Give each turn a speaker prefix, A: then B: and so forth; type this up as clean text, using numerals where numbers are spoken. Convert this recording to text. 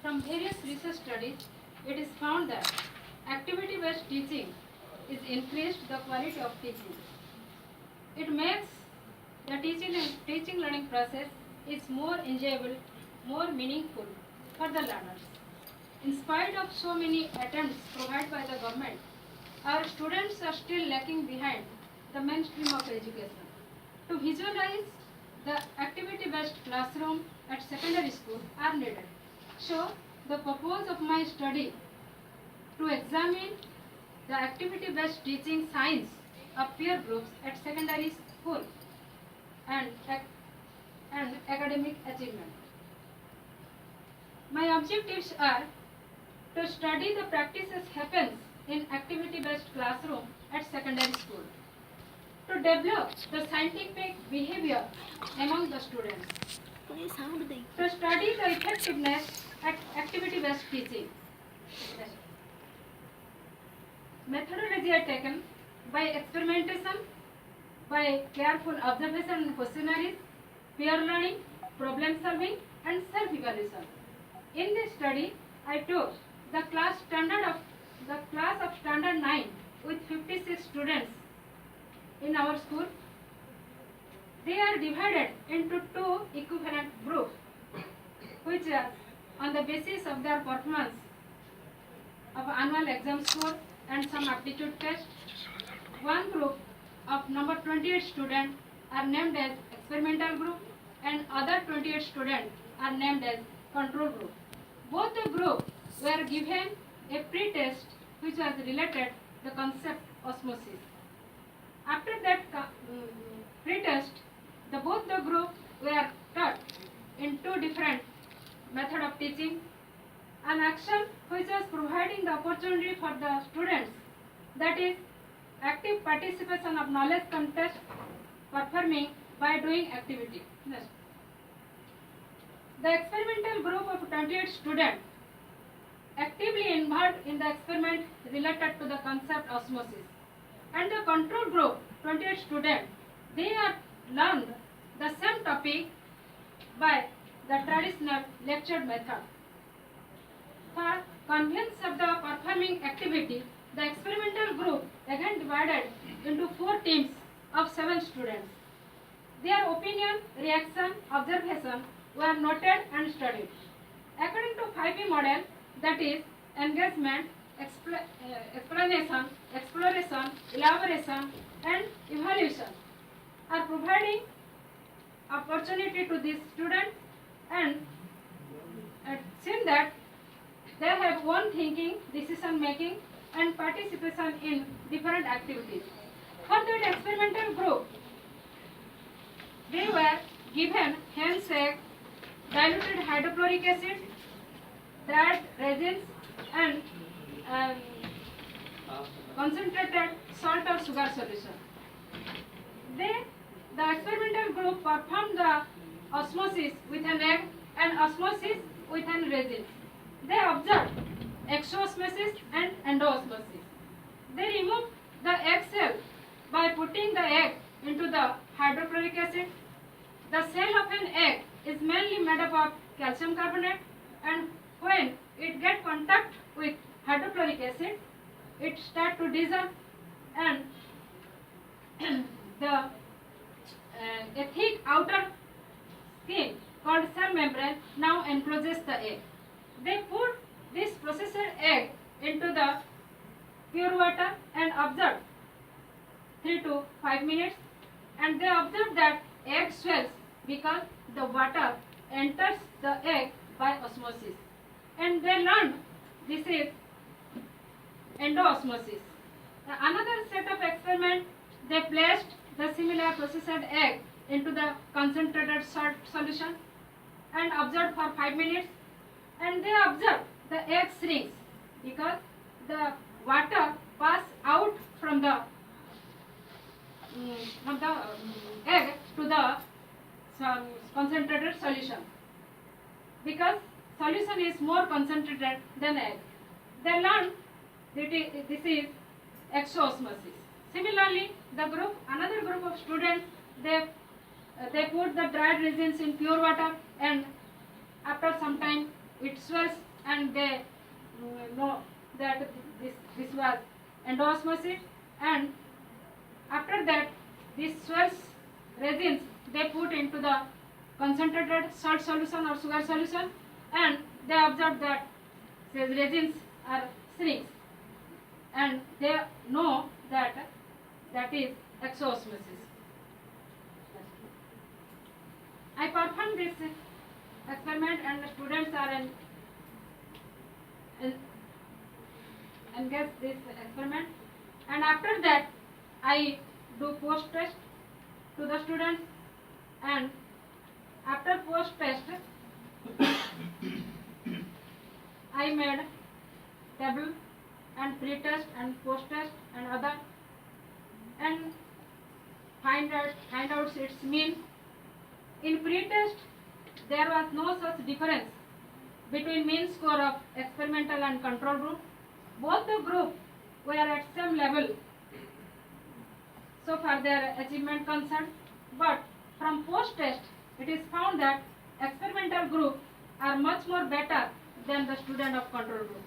A: From various research studies, it is found that activity-based teaching is increased the quality of teaching. It makes the teaching learning process is more enjoyable, more meaningful for the learners. In spite of so many attempts provided by the government, our students are still lagging behind the mainstream of education. To visualize the activity-based classroom at secondary school are needed. So, the purpose of my study to examine the activity-based teaching science of peer groups at secondary school and academic achievement. My objectives are to study the practices happens in activity-based classroom at secondary school, to develop the scientific behavior among the students, to study the effectiveness at activity-based teaching. Methodology are taken by experimentation, by careful observation and questionnaires, peer learning, problem solving, and self-evaluation. In this study, I took the class of standard 9 with 56 students in our school. They are divided into two equivalent groups, which are on the basis of their performance of annual exam score and some aptitude test. One group of number 28 students are named as experimental group and other 28 students are named as control group. Both the groups were given a pre-test which was related to the concept osmosis. After that pre-test, both the groups were taught in two different methods of teaching. An action which was providing the opportunity for the students, that is active participation of knowledge contest performing by doing activity. Next. The experimental group of 28 students actively involved in the experiment related to the concept osmosis, and the control group 28 students, they are learned the same topic by the traditional lecture method. For convenience of the performing activity, the experimental group again divided into 4 teams of 7 students. Their opinion, reaction, observation were noted and studied. According to 5P model, that is engagement, explanation, exploration, elaboration, and evaluation, are providing opportunity to these students, and seen that they have own thinking, decision making, and participation in different activities. For that experimental group, they were given handshake, diluted hydrochloric acid, dried resins, and concentrated salt or sugar solution. The experimental group performed the osmosis with an egg and osmosis with an resin. They observed exosmosis and endoosmosis. They removed the egg cell by putting the egg into the hydrochloric acid. The cell of an egg is mainly made up of calcium carbonate, and when it gets contact with hydrochloric acid, it starts to dissolve, and a thick outer skin called cell membrane now encloses the egg. They put this processed egg into the pure water and observed 3 to 5 minutes, and they observed that egg swells because the water enters the egg by osmosis, and they learned this is endoosmosis. Another set of experiment, they placed the similar processed egg into the concentrated salt solution and observed for 5 minutes, and they observed the egg shrinks because the water pass out from the egg to the concentrated solution, because solution is more concentrated than egg. They learned that this is exosmosis. Similarly, another group of students, they put the dried resins in pure water, and after some time it swells and they know that this was endosmosis, and after that these swells resins they put into the concentrated salt solution or sugar solution, and they observe that these resins are shrinks, and they know that is exosmosis. I performed this experiment and the students are engaged this experiment, and after that I do post test to the students, and after post test I made table and pre-test and post-test and other, and find out its mean. In pre-test there was no such difference between mean score of experimental and control group. Both the group were at same level so far their achievement concerned, but from post-test it is found that experimental group are much more better than the student of control group.